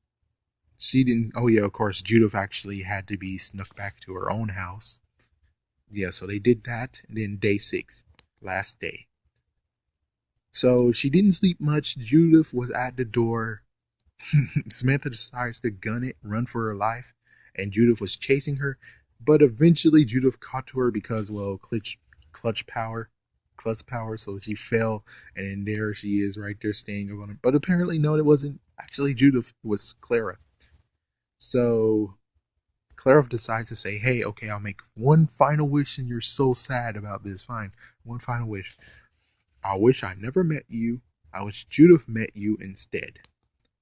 Of course, Judith actually had to be snuck back to her own house. Yeah, so they did that, and then day 6, last day. So she didn't sleep much. Judith was at the door. Samantha decides to gun it, run for her life, and Judith was chasing her. But eventually Judith caught to her because, well, clutch power. So she fell, and then there she is right there staying up on her. But apparently, no, it wasn't actually Judith. It was Clara. So Clara decides to say, hey, okay, I'll make one final wish, and you're so sad about this. Fine. One final wish. I wish I never met you. I wish Judith met you instead.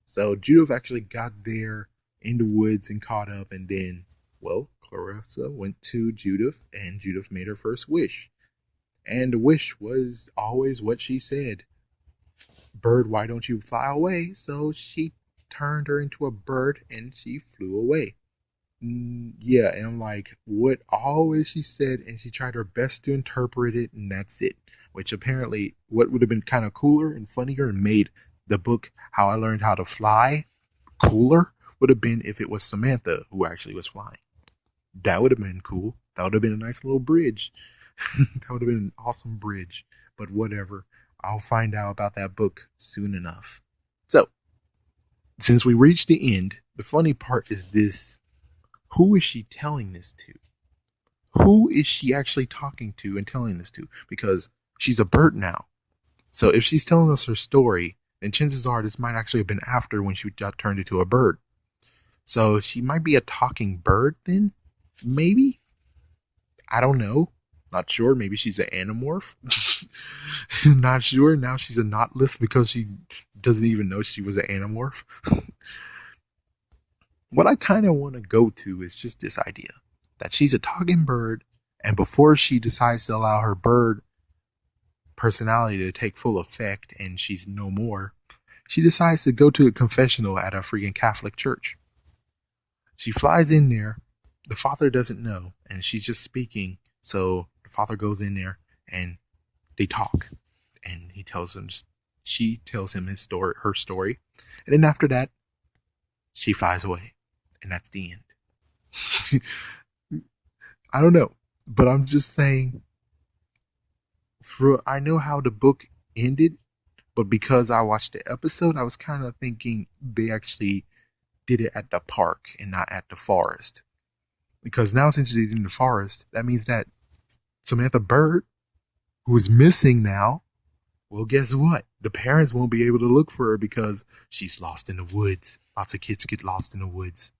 So Judith actually got there in the woods and caught up, and then, well, Clarissa went to Judith, and Judith made her first wish. And the wish was always what she said. Bird, why don't you fly away? So she turned her into a bird, and she flew away. Yeah, and I'm like, what always she said, and she tried her best to interpret it, and that's it. Which apparently, what would have been kind of cooler and funnier and made the book How I Learned How to Fly cooler would have been if it was Samantha who actually was flying. That would have been cool. That would have been a nice little bridge. That would have been an awesome bridge. But whatever. I'll find out about that book soon enough. So, since we reached the end, the funny part is this. Who is she telling this to? Who is she actually talking to and telling this to? Because she's a bird now. So if she's telling us her story, then chances are this might actually have been after when she got turned into a bird. So she might be a talking bird then? Maybe? I don't know. Not sure. Maybe she's an anamorph. Not sure. Now she's a knotless because she doesn't even know she was an anamorph. What I kind of want to go to is just this idea that she's a talking bird, and before she decides to allow her bird personality to take full effect and she's no more, she decides to go to a confessional at a freaking Catholic church. She flies in there. The father doesn't know, and she's just speaking. So the father goes in there and they talk, and she tells him her story. And then after that, she flies away, and that's the end. I don't know, but I'm just saying, I know how the book ended, but because I watched the episode, I was kind of thinking they actually did it at the park and not at the forest. Because now since they did it in the forest, that means that Samantha Bird, who is missing now, Well, guess what? The parents won't be able to look for her because she's lost in the woods. Lots of kids get lost in the woods.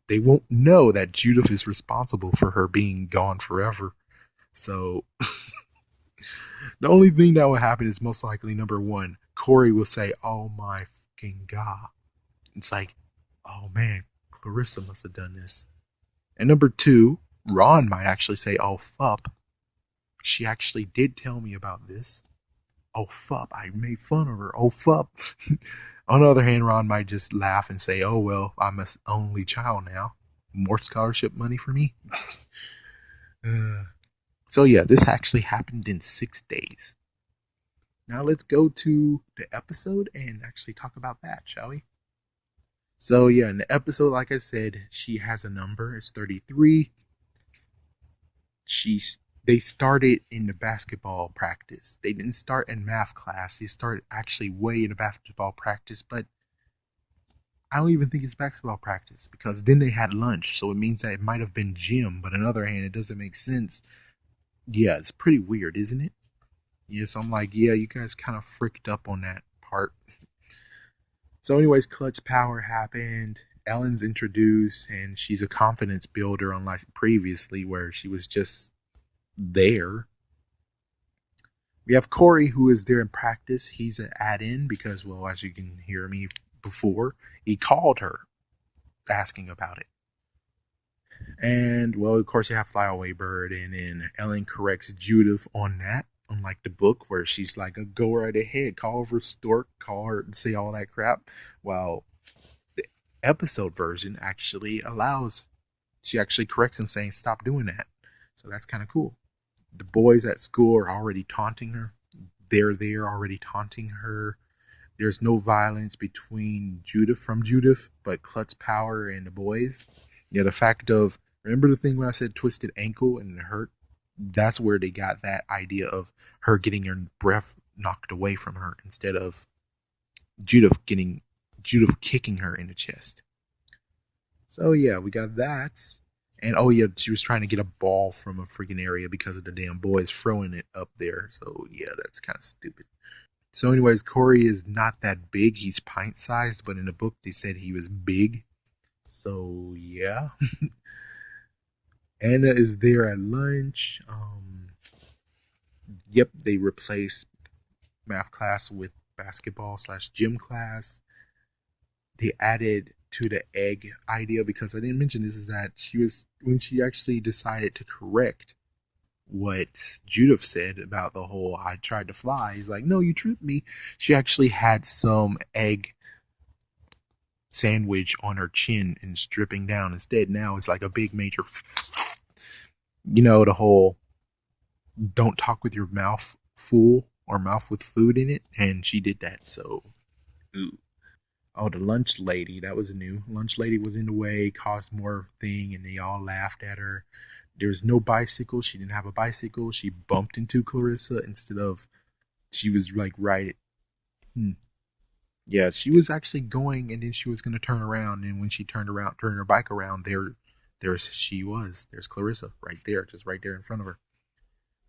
They won't know that Judith is responsible for her being gone forever. So the only thing that will happen is most likely number one, Corey will say, "Oh my fucking God." It's like, oh man, Clarissa must have done this. And number two, Ron might actually say, "Oh fuck. She actually did tell me about this. Oh fuck, I made fun of her. Oh fuck." On the other hand, Ron might just laugh and say, "Oh well, I'm an only child now. More scholarship money for me." So yeah, this actually happened in 6 days. Now let's go to the episode and actually talk about that, shall we? So yeah, in the episode, like I said, she has a number. It's 33. They started in the basketball practice. They didn't start in math class. They started actually way in the basketball practice, but I don't even think it's basketball practice because then they had lunch. So it means that it might have been gym, but on the other hand, it doesn't make sense. Yeah, it's pretty weird, isn't it? Yeah, so I'm like, yeah, you guys kind of fricked up on that part. So anyways, clutch power happened. Ellen's introduced and she's a confidence builder unlike previously where she was just there. We have Corey who is there in practice. He's an add-in because, well, as you can hear me before, he called her asking about it. And, well, of course, you have Flyaway Bird, and then Ellen corrects Judith on that, unlike the book where she's like, go right ahead, call her Stork, call her and say all that crap. Well, the episode version actually she actually corrects him saying, stop doing that. So that's kind of cool. The boys at school are already taunting her. They're there already taunting her. There's no violence between Judith, but Klutz Power and the boys. Yeah, the fact of, remember the thing when I said twisted ankle and it hurt? That's where they got that idea of her getting her breath knocked away from her instead of Judith kicking her in the chest. So yeah, we got that. And oh yeah, she was trying to get a ball from a freaking area because of the damn boys throwing it up there. So yeah, that's kind of stupid. So anyways, Corey is not that big. He's pint sized, but in the book they said he was big. So yeah. Anna is there at lunch. Yep, they replaced math class with basketball/gym class. They added to the egg idea because I didn't mention this is that when she actually decided to correct what Judith said about the whole I tried to fly. He's like, no, you tripped me. She actually had some egg sandwich on her chin and it's dripping down. Instead, now it's like a big major, the whole don't talk with your mouth full or mouth with food in it. And she did that. So, ooh. Oh, the lunch lady. That was new. Lunch lady was in the way, caused more thing, and they all laughed at her. There's no bicycle. She didn't have a bicycle. She bumped into Clarissa instead of she was like right. Yeah, she was actually going, and then she was going to turn around, and when she turned her bike around, there's Clarissa right there, just right there in front of her.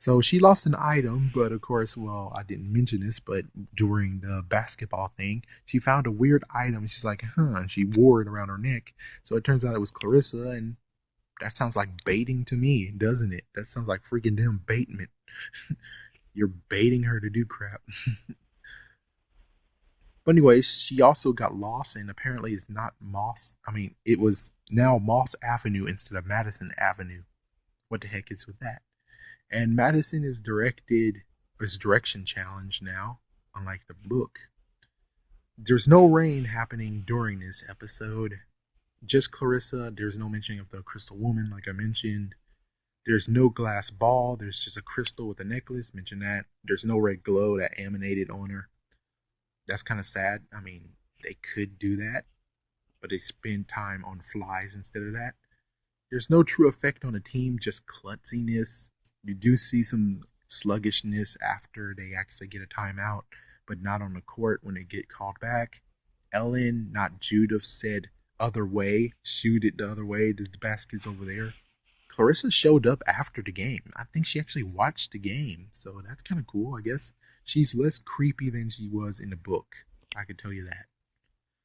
So she lost an item, but of course, well, I didn't mention this, but during the basketball thing, she found a weird item. She's like, and she wore it around her neck. So it turns out it was Clarissa, and that sounds like baiting to me, doesn't it? That sounds like freaking damn baitment. You're baiting her to do crap. But anyways, she also got lost, and apparently it's not Moss. I mean, it was now Moss Avenue instead of Madison Avenue. What the heck is with that? And Madison is direction challenged now, unlike the book. There's no rain happening during this episode. Just Clarissa. There's no mentioning of the crystal woman, like I mentioned. There's no glass ball. There's just a crystal with a necklace. Mention that. There's no red glow that emanated on her. That's kind of sad. I mean, they could do that, but they spend time on flies instead of that. There's no true effect on the team, just klutziness. You do see some sluggishness after they actually get a timeout, but not on the court when they get called back. Ellen, not Judith, said other way. Shoot it the other way. The basket's over there. Clarissa showed up after the game. I think she actually watched the game, so that's kind of cool. I guess she's less creepy than she was in the book. I can tell you that.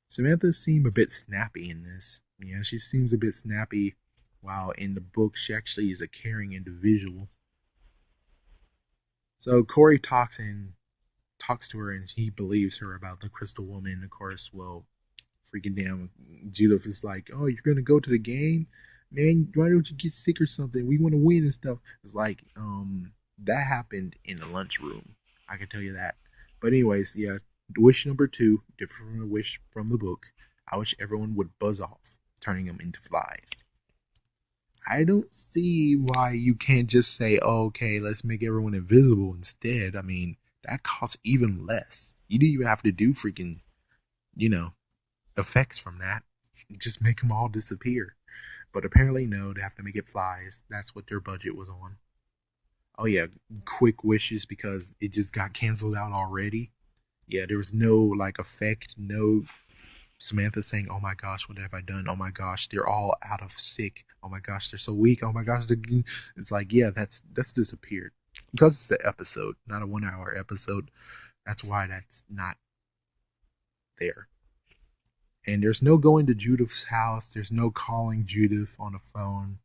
Samantha seemed a bit snappy in this. Yeah, she seems a bit snappy, while in the book she actually is a caring individual. So Corey talks to her, and he believes her about the crystal woman. Of course, well, freaking damn, Judith is like, "Oh, you're gonna go to the game, man? Why don't you get sick or something? We want to win and stuff." It's like, that happened in the lunchroom. I can tell you that. But anyways, yeah, wish number 2, different from the wish from the book. I wish everyone would buzz off, turning them into flies. I don't see why you can't just say, oh, "Okay, let's make everyone invisible instead." I mean, that costs even less. You didn't even have to do freaking, you know, effects from that. Just make them all disappear. But apparently, no, they have to make it flies. That's what their budget was on. Oh, yeah, quick wishes because it just got canceled out already. Yeah, there was no like effect, no Samantha saying, "Oh my gosh, what have I done? Oh my gosh, they're all out of sick. Oh my gosh, they're so weak. Oh my gosh, it's like, yeah, that's disappeared because it's the episode, not a 1 hour episode. That's why that's not there. And there's no going to Judith's house. There's no calling Judith on the phone.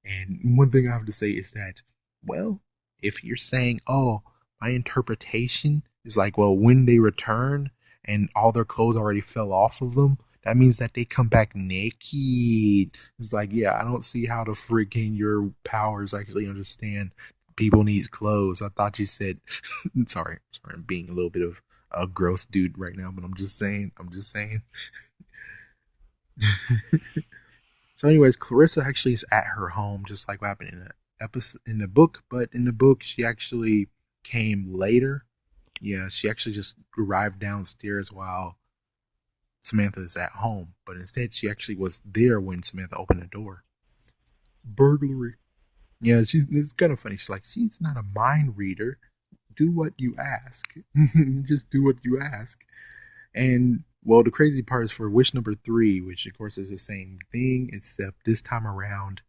And one thing I have to say is that, well, if you're saying, "Oh, my interpretation is like, well, when they return and all their clothes already fell off of them, that means that they come back naked." It's like, yeah, I don't see how the freaking your powers actually understand people needs clothes. I thought you said, sorry, I'm being a little bit of a gross dude right now, but I'm just saying. So, anyways, Clarissa actually is at her home, just like what happened in the episode in the book. But in the book, she actually came later. Yeah, she actually just arrived downstairs while Samantha is at home. But instead, she actually was there when Samantha opened the door. Burglary. Yeah, it's kind of funny. She's like, she's not a mind reader. Do what you ask. Just do what you ask. And well, the crazy part is for wish number 3, which of course is the same thing, except this time around,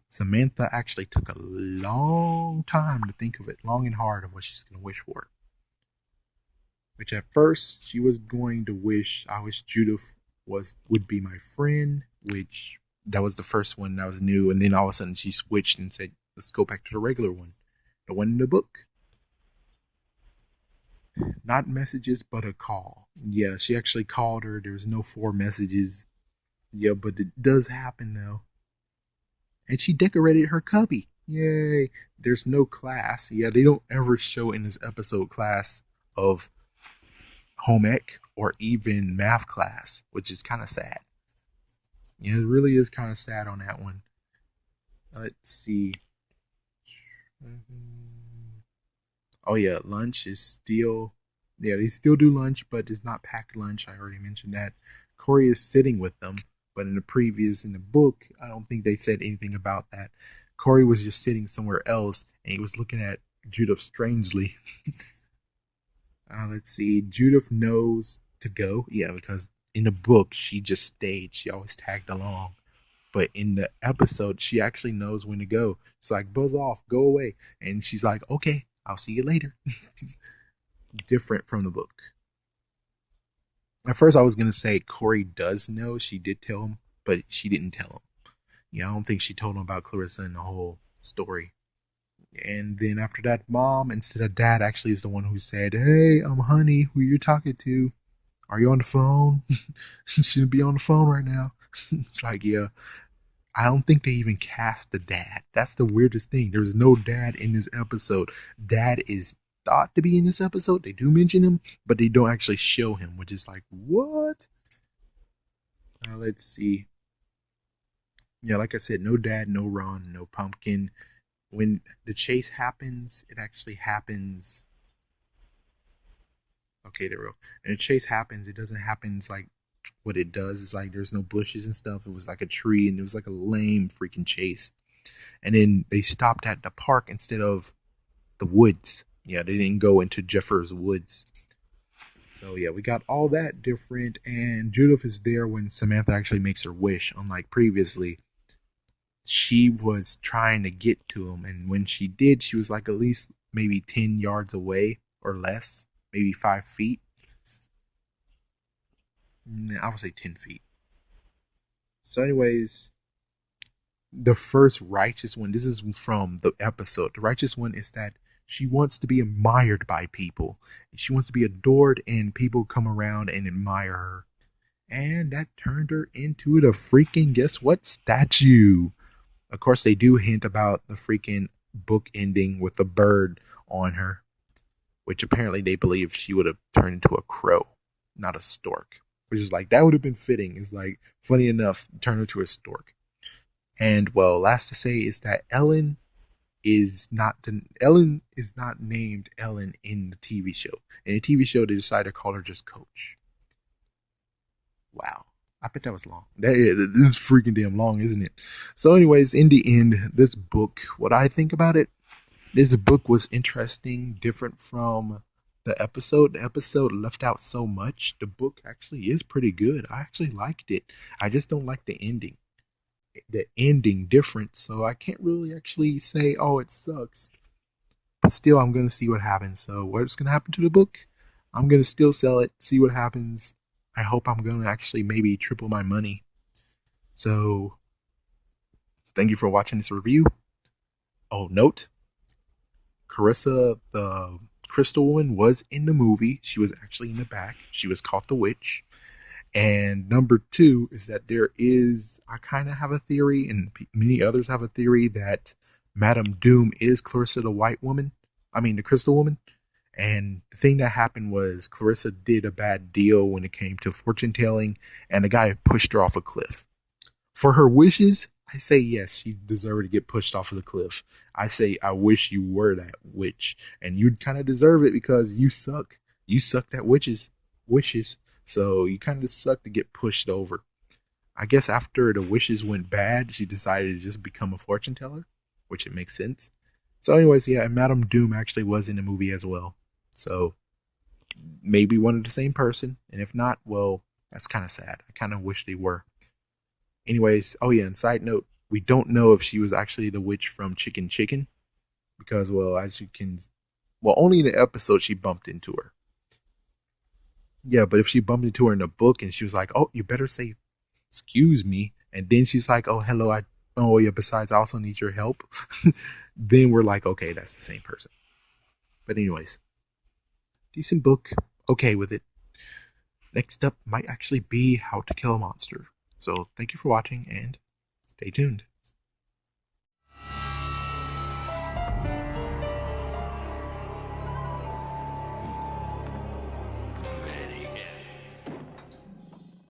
Samantha actually took a long time to think of it, long and hard, of what she's going to wish for. Which at first she was going to wish, I wish Judith would be my friend, which that was the first one that was new, and then all of a sudden she switched and said, "Let's go back to the regular one, the one in the book." Not messages, but a call. Yeah, she actually called her. There's no 4 messages. Yeah, but it does happen though. And she decorated her cubby. Yay. There's no class. Yeah, they don't ever show in this episode class of home ec or even math class, which is kind of sad. Yeah, it really is kind of sad on that one. Let's see. Oh yeah, lunch is still, yeah, they still do lunch, but it's not packed lunch. I already mentioned that. Corey is sitting with them, but in the book, I don't think they said anything about that. Corey was just sitting somewhere else, and he was looking at Judith strangely. Let's see. Judith knows to go, yeah, because in the book she just stayed. She always tagged along. But in the episode, she actually knows when to go. It's like, "Buzz off, go away," and she's like, "Okay, I'll see you later." Different from the book. At first, I was gonna say Corey does know. She did tell him, but she didn't tell him. Yeah, I don't think she told him about Clarissa and the whole story. And then after that, mom instead of dad actually is the one who said, "Hey, honey, who you're talking to? Are you on the phone?" She shouldn't be on the phone right now. It's like, yeah, I don't think they even cast the dad. That's the weirdest thing. There's no dad in this episode. Dad is thought to be in this episode. They do mention him, but they don't actually show him, which is like, what? Let's see. Yeah, like I said, no dad, no Ron, no pumpkin. When the chase happens, it actually happens. Okay, there we go. And the chase happens, it doesn't happen like what it does. It's like there's no bushes and stuff. It was like a tree, and it was like a lame freaking chase. And then they stopped at the park instead of the woods. Yeah, they didn't go into Jeffers Woods. So yeah, we got all that different. And Judith is there when Samantha actually makes her wish, unlike previously. she was trying to get to him, and when she did, she was like at least maybe 10 yards away or less, maybe 5 feet. I would say 10 feet. So, anyways, the first righteous one, this is from the episode. The righteous one is that she wants to be admired by people. She wants to be adored, and people come around and admire her. And that turned her into the freaking, guess what, statue. Of course, they do hint about the freaking book ending with a bird on her, which apparently they believe she would have turned into a crow, not a stork. Which is like, that would have been fitting. It's like, funny enough, turn her into a stork. And well, last to say is that Ellen is not named Ellen in the TV show. In the TV show, they decided to call her just Coach. Wow. I bet that was long. This is freaking damn long, isn't it? So anyways, in the end, this book, what I think about it, this book was interesting, different from the episode. The episode left out so much. The book actually is pretty good. I actually liked it. I just don't like the ending. The ending different, so I can't really actually say, oh, it sucks. But still, I'm going to see what happens. So what's going to happen to the book? I'm going to still sell it, see what happens. I hope I'm going to actually maybe triple my money. So, thank you for watching this review. Oh, note, Clarissa, the crystal woman, was in the movie. She was actually in the back. She was called the witch. And number 2 is that I kind of have a theory, and many others have a theory, that Madame Doom is Clarissa the the crystal woman. And the thing that happened was Clarissa did a bad deal when it came to fortune telling, and the guy pushed her off a cliff. For her wishes, I say yes, she deserved to get pushed off of the cliff. I say I wish you were that witch, and you'd kind of deserve it because you suck. You sucked at wishes. So you kind of suck to get pushed over. I guess after the wishes went bad, she decided to just become a fortune teller, which it makes sense. So anyways, yeah, and Madame Doom actually was in the movie as well. So maybe one of the same person. And if not, well, that's kind of sad. I kind of wish they were. Anyways, oh yeah, and side note, we don't know if she was actually the witch from Chicken Chicken. Because, well, only in the episode she bumped into her. Yeah, but if she bumped into her in the book and she was like, oh, you better say, excuse me. And then she's like, oh, hello, besides, I also need your help. Then we're like, okay, that's the same person. But anyways, decent book. Okay with it. Next up might actually be How to Kill a Monster. So thank you for watching and stay tuned.